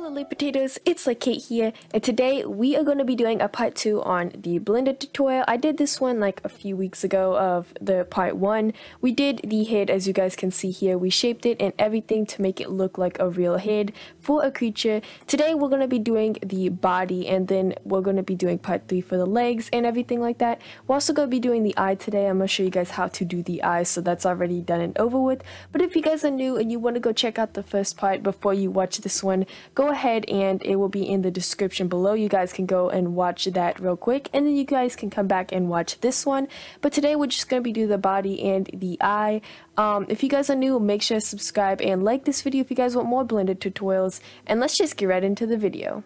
Hello potatoes, it's like Kate here, and today we are going to be doing a part 2 on the Blender tutorial. I did this one like a few weeks ago of the part 1. We did the head, as you guys can see here. We shaped it and everything to make it look like a real head for a creature. Today we're going to be doing the body, and then we're going to be doing part 3 for the legs and everything like that. We're also going to be doing the eye today. I'm going to show you guys how to do the eyes, so that's already done and over with. But if you guys are new and you want to go check out the first part before you watch this one, go ahead and it will be in the description below. You guys can go and watch that real quick, and then you guys can come back and watch this one. But today we're just going to be doing the body and the eye. If you guys are new, make sure to subscribe and like this video if you guys want more Blender tutorials, and let's just get right into the video.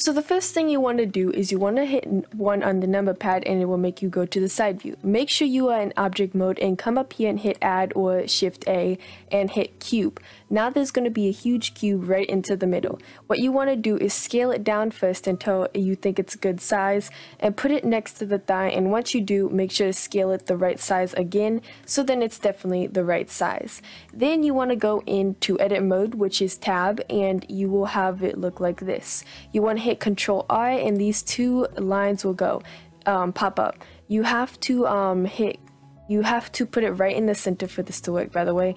So the first thing you want to do is you want to hit 1 on the number pad, and it will make you go to the side view. Make sure you are in object mode and come up here and hit add or shift A and hit cube. Now there's going to be a huge cube right into the middle. What you want to do is scale it down first until you think it's a good size and put it next to the thigh, and once you do, make sure to scale it the right size again, so then it's definitely the right size. Then you want to go into edit mode, which is tab, and you will have it look like this. You want to hit Control I, and these two lines will go pop up. You have to put it right in the center for this to work, by the way.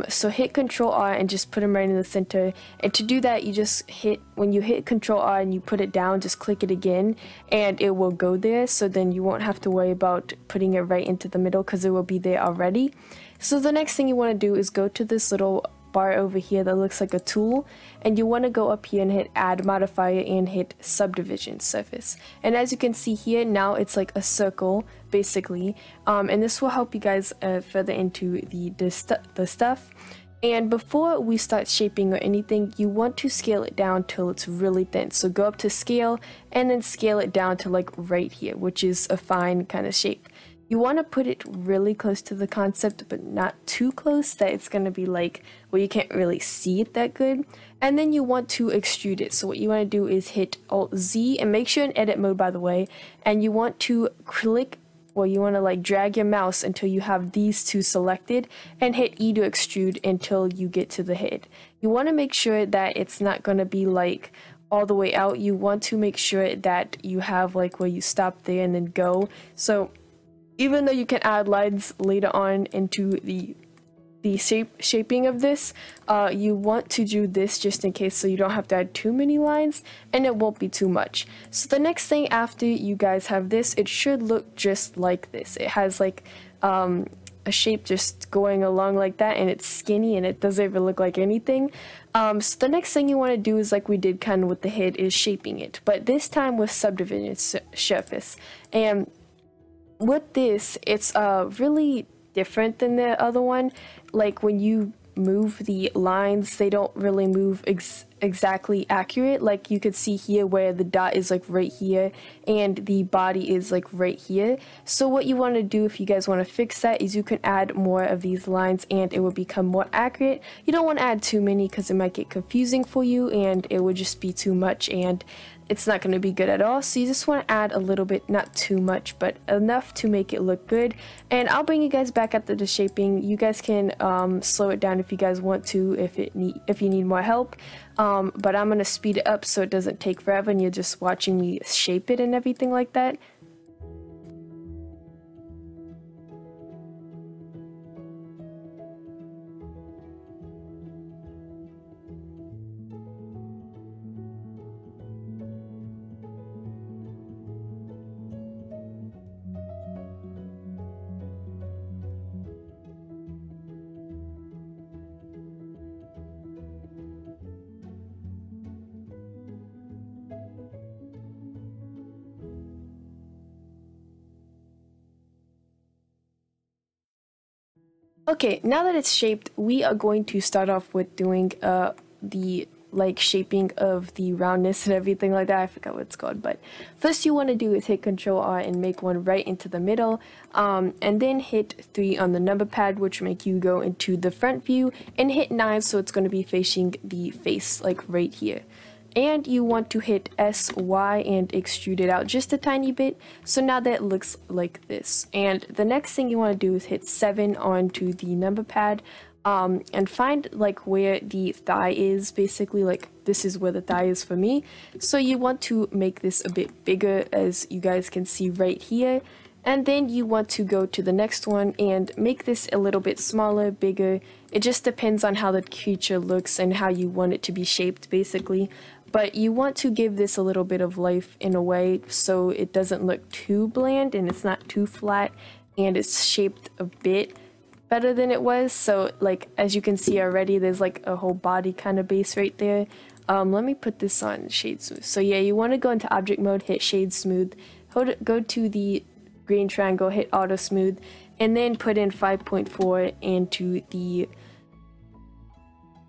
So hit Control R and just put them right in the center. And to do that, you just when you hit Control R and you put it down, just click it again and it will go there. So then you won't have to worry about putting it right into the middle because it will be there already. So the next thing you want to do is go to this little bar over here that looks like a tool, and you want to go up here and hit add modifier and hit subdivision surface. And as you can see here, now it's like a circle basically, and this will help you guys further into the stuff. And before we start shaping or anything, you want to scale it down till it's really thin. So go up to scale and then scale it down to like right here, which is a fine kind of shape. You want to put it really close to the concept, but not too close that it's going to be like, well, you can't really see it that good. And then you want to extrude it. So what you want to do is hit Alt Z, and make sure in edit mode, by the way, and you want to click, well, you want to like drag your mouse until you have these two selected, and hit E to extrude until you get to the head. You want to make sure that it's not going to be like all the way out. You want to make sure that you have like where you stop there and then go. So even though you can add lines later on into the shaping of this, you want to do this just in case, so you don't have to add too many lines and it won't be too much. So the next thing after you guys have this, it should look just like this. It has like a shape just going along like that, and it's skinny and it doesn't even look like anything. So the next thing you want to do is like we did kind of with the head, is shaping it, but this time with subdivision surface. And with this, it's really different than the other one. Like when you move the lines, they don't really move exactly accurate. Like you could see here where the dot is like right here and the body is like right here. So what you want to do, if you guys want to fix that, is you can add more of these lines and it will become more accurate. You don't want to add too many because it might get confusing for you and it would just be too much and it's not going to be good at all. So you just want to add a little bit, not too much, but enough to make it look good. And I'll bring you guys back after the shaping. You guys can slow it down if you guys want to, if you need more help. But I'm going to speed it up so it doesn't take forever and you're just watching me shape it and everything like that. Okay, now that it's shaped, we are going to start off with doing the like shaping of the roundness and everything like that. I forgot what it's called, but first you want to do is hit Control R and make one right into the middle, and then hit 3 on the number pad, which will make you go into the front view, and hit 9 so it's going to be facing the face like right here. and you want to hit SY and extrude it out just a tiny bit, so now that looks like this. And the next thing you want to do is hit 7 onto the number pad, and find like where the thigh is. Basically, like this is where the thigh is for me. So you want to make this a bit bigger, as you guys can see right here. And then you want to go to the next one and make this a little bit smaller, bigger. It just depends on how the creature looks and how you want it to be shaped, basically. But you want to give this a little bit of life in a way so it doesn't look too bland and it's not too flat, and it's shaped a bit better than it was. So like, as you can see already, there's like a whole body kind of base right there. Let me put this on shade smooth. So yeah, you want to go into object mode, hit shade smooth, go to the green triangle, hit auto smooth, and then put in 5.4 into the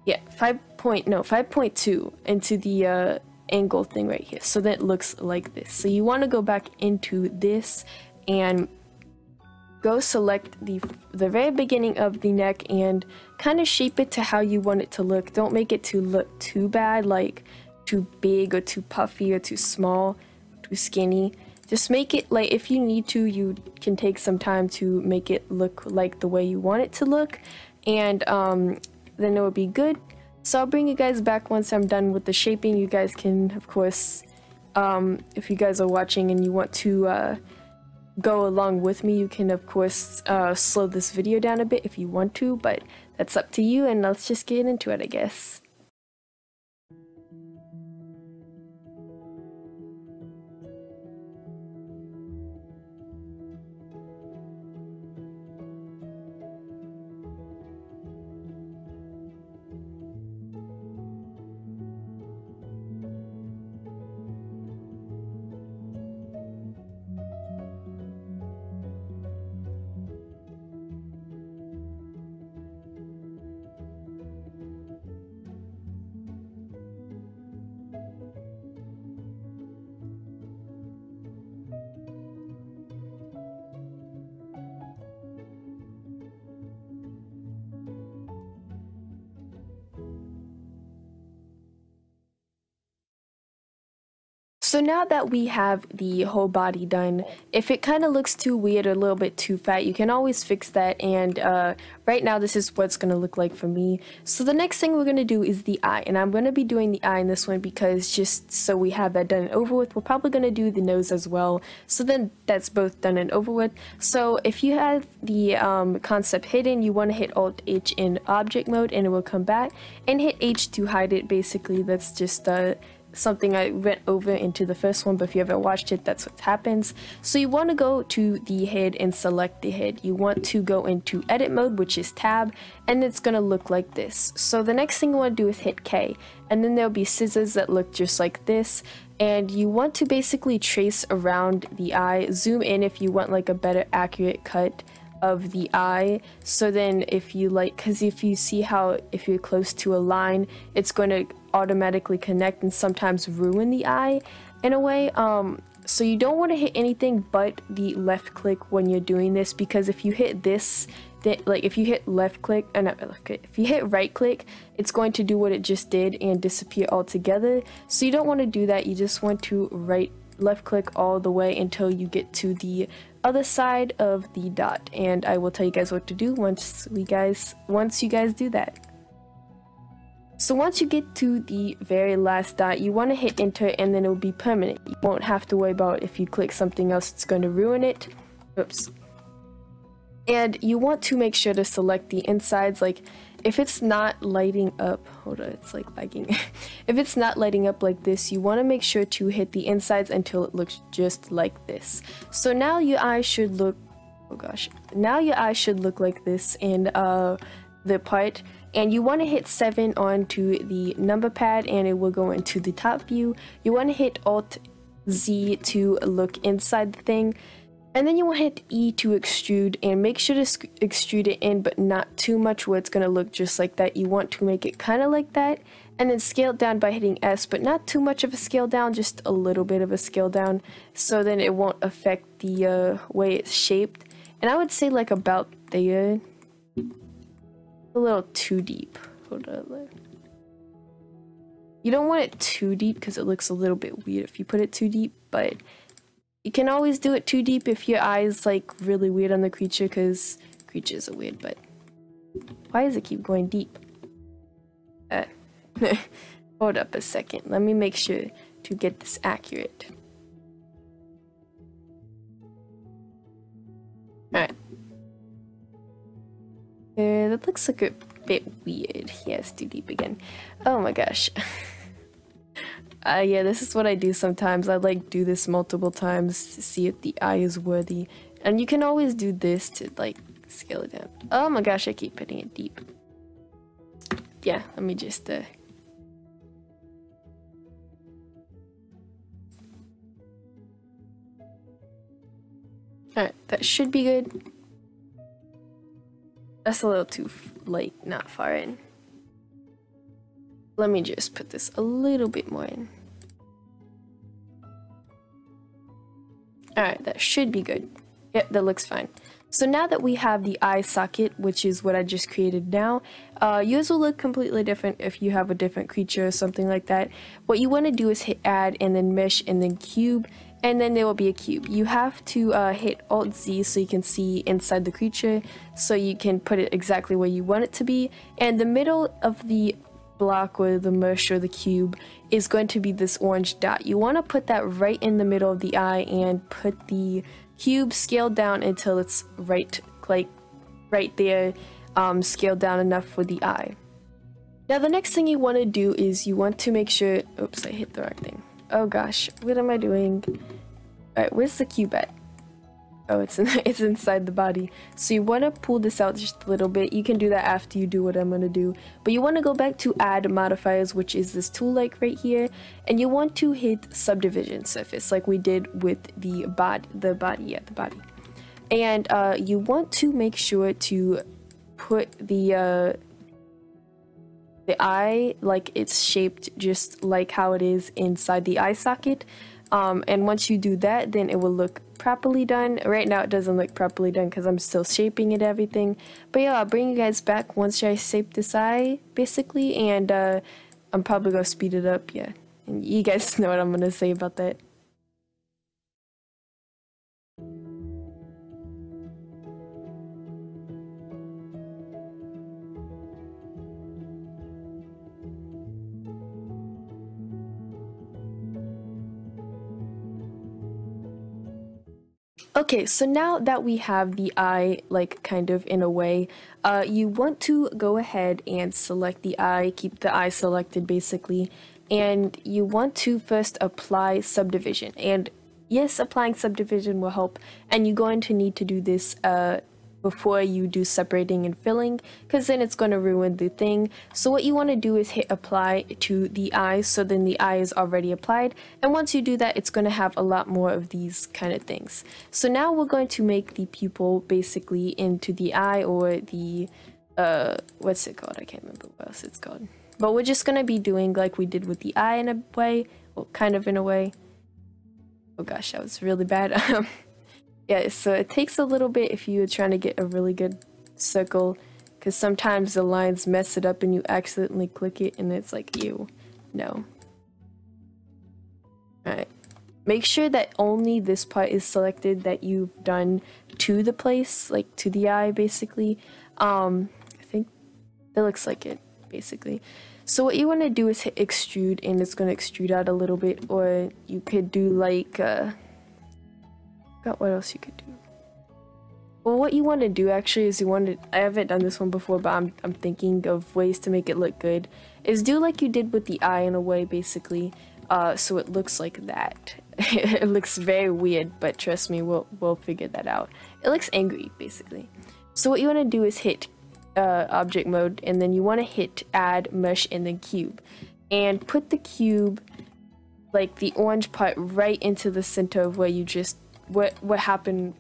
5.2 into the angle thing right here, so that it looks like this. So you want to go back into this and go select the very beginning of the neck and kind of shape it to how you want it to look. Don't make it to look too bad, like too big or too puffy or too small, too skinny. Just make it like, if you need to, you can take some time to make it look like the way you want it to look, and then it will be good. So I'll bring you guys back once I'm done with the shaping. You guys can, of course, if you guys are watching and you want to go along with me, you can of course slow this video down a bit if you want to, but that's up to you, and let's just get into it, I guess. So now that we have the whole body done, if it kind of looks too weird or a little bit too fat, you can always fix that, and right now this is what's going to look like for me. So the next thing we're going to do is the eye, and I'm going to be doing the eye in this one because just so we have that done and over with. We're probably going to do the nose as well, so then that's both done and over with. So if you have the concept hidden, you want to hit Alt H in object mode and it will come back, and hit H to hide it. Basically, that's just something I went over into the first one, but if you haven't watched it, that's what happens. So you want to go to the head and select the head. You want to go into edit mode, which is tab, and it's going to look like this. So the next thing you want to do is hit K, and then there'll be scissors that look just like this, and you want to basically trace around the eye. Zoom in if you want like a better accurate cut of the eye. So then if you like, because if you see how if you're close to a line, it's going to automatically connect and sometimes ruin the eye in a way. So you don't want to hit anything but the left click when you're doing this, because if you hit this, then like if you hit left click, not left click, if you hit right click, it's going to do what it just did and disappear altogether. So you don't want to do that. You just want to left click all the way until you get to the other side of the dot, and I will tell you guys what to do once you guys do that. So once you get to the very last dot, you want to hit enter, and then it will be permanent. You won't have to worry about if you click something else, it's going to ruin it. Oops. And you want to make sure to select the insides. Like if it's not lighting up, hold on, it's like lagging. If it's not lighting up like this, you want to make sure to hit the insides until it looks just like this. So now your eye should look, oh gosh, now your eye should look like this in the part. And you want to hit 7 onto the number pad and it will go into the top view. You want to hit Alt Z to look inside the thing. And then you want to hit E to extrude, and make sure to extrude it in, but not too much where it's going to look just like that. You want to make it kind of like that, and then scale it down by hitting S, but not too much of a scale down, just a little bit of a scale down, so then it won't affect the way it's shaped. And I would say like about there, a little too deep. Hold on. You don't want it too deep because it looks a little bit weird if you put it too deep, but you can always do it too deep if your eye is like really weird on the creature, because creatures are weird. But Why does it keep going deep? Hold up a second. Let me make sure to get this accurate. Alright. That looks like a bit weird. Yeah, it's too deep again. Oh my gosh. Yeah, this is what I do sometimes. I like do this multiple times to see if the eye is worthy. And you can always do this to like scale it down. Oh my gosh, I keep putting it deep. Yeah, let me just Alright, that should be good. That's a little too like not far in. Let me just put this a little bit more in. Alright, that should be good. Yep, that looks fine. So now that we have the eye socket, which is what I just created now, yours will look completely different if you have a different creature or something like that. What you want to do is hit add and then mesh and then cube, and then there will be a cube. You have to hit Alt Z so you can see inside the creature, so you can put it exactly where you want it to be. And the middle of the block or the mesh or the cube is going to be this orange dot. You want to put that right in the middle of the eye and put the cube scaled down until it's right there, scaled down enough for the eye. Now the next thing you want to do is you want to make sure, oops, I hit the wrong thing. Oh gosh, what am I doing? Alright, where's the cube at? Oh, it's inside the body. So you want to pull this out just a little bit. You can do that after you do what I'm going to do. But you want to go back to add modifiers, which is this tool like right here. And you want to hit subdivision surface like we did with the body. And you want to make sure to put the eye like it's shaped just like how it is inside the eye socket. And once you do that, then it will look properly done. Right now it doesn't look properly done because I'm still shaping it, everything. But yeah, I'll bring you guys back once I shape this eye basically, and I'm probably gonna speed it up. Yeah, and you guys know what I'm gonna say about that. Okay, so now that we have the eye, like, kind of in a way, you want to go ahead and select the eye, keep the eye selected basically, and you want to first apply subdivision. And yes, applying subdivision will help, and you're going to need to do this before you do separating and filling, because then it's going to ruin the thing. So what you want to do is hit apply to the eye, so then the eye is already applied, and once you do that, it's going to have a lot more of these kind of things. So now we're going to make the pupil basically into the eye, or the what's it called? I can't remember what else it's called, but we're just going to be doing like we did with the eye in a way, well, kind of in a way. Oh gosh, that was really bad. Yeah, so it takes a little bit if you're trying to get a really good circle, because sometimes the lines mess it up and you accidentally click it and it's like, ew, no. Alright, make sure that only this part is selected that you've done to the place, like to the eye basically. I think that looks like it basically. So what you want to do is hit extrude, and it's going to extrude out a little bit, or you could do like what else you could do. Well, what you want to do actually is I haven't done this one before, but I'm thinking of ways to make it look good, is do like you did with the eye in a way basically, so it looks like that. It looks very weird, but trust me, we'll figure that out. It looks angry basically. So what you want to do is hit object mode, and then you want to hit add mesh and then cube, and put the cube, like the orange part, right into the center of where you just what happened.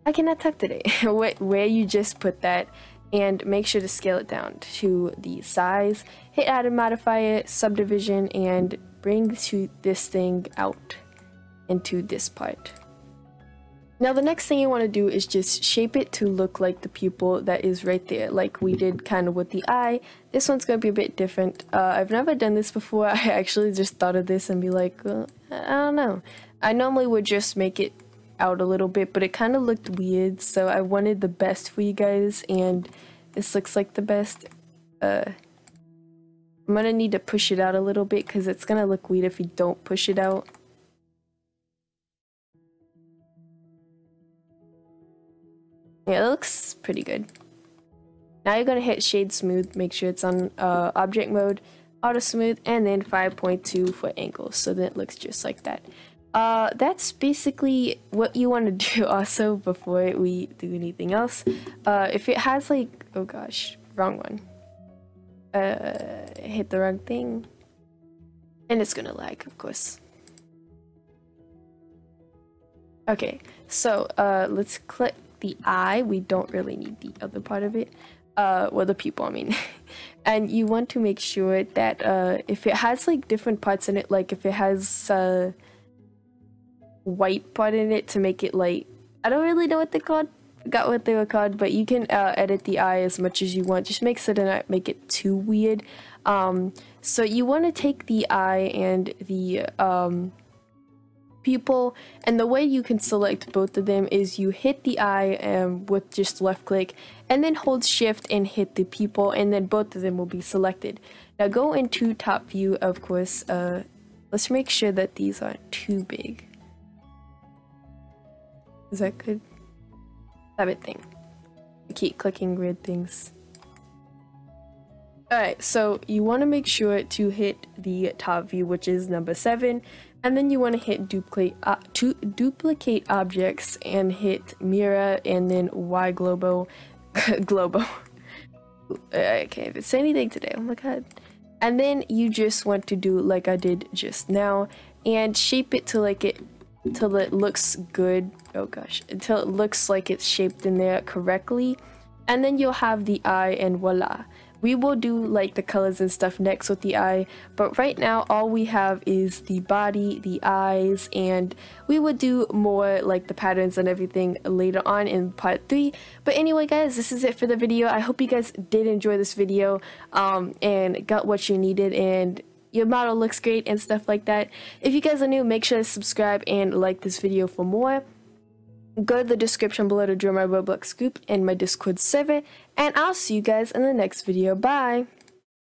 I cannot talk today. Where you just put that, and make sure to scale it down to the size. Hit add and modifier, subdivision, and bring this thing out into this part. Now the next thing you want to do is just shape it to look like the pupil that is right there, like we did kind of with the eye. This one's going to be a bit different. I've never done this before. I actually just thought of this and be like, well, I don't know. I normally would just make it out a little bit, but it kind of looked weird, so I wanted the best for you guys, and this looks like the best. I'm gonna need to push it out a little bit because it's gonna look weird if you don't push it out. Yeah, it looks pretty good. Now you're gonna hit shade smooth, make sure it's on object mode, auto smooth, and then 5.2 for angles, so that it looks just like that. That's basically what you want to do also before we do anything else. If it has like, oh gosh, wrong one. Hit the wrong thing. And it's gonna lag, of course. Okay, so let's click the eye. We don't really need the other part of it. Well, the pupil, I mean. And you want to make sure that if it has like different parts in it, like if it has white part in it to make it like, I don't really know what they're called, forgot what they were called, but you can edit the eye as much as you want, just make sure to not make it too weird. So you want to take the eye and the pupil, and the way you can select both of them is you hit the eye with just left click, and then hold shift and hit the pupil, and then both of them will be selected. Now go into top view, of course. Let's make sure that these aren't too big. Is that good? Habit thing. I keep clicking weird things. Alright, so you want to make sure to hit the top view, which is number 7, and then you want to hit duplicate objects and hit mirror and then Y globo. I can't even say anything today, oh my god. And then you just want to do like I did just now and shape it to like it till it looks good. Oh gosh, until it looks like it's shaped in there correctly, and then you'll have the eye, and voila. We will do like the colors and stuff next with the eye, but right now all we have is the body, the eyes, and we would do more like the patterns and everything later on in part 3. But anyway guys, this is it for the video. I hope you guys did enjoy this video and got what you needed, and your model looks great and stuff like that. If you guys are new, make sure to subscribe and like this video for more. Go to the description below to join my Roblox group and my Discord server, and I'll see you guys in the next video. Bye!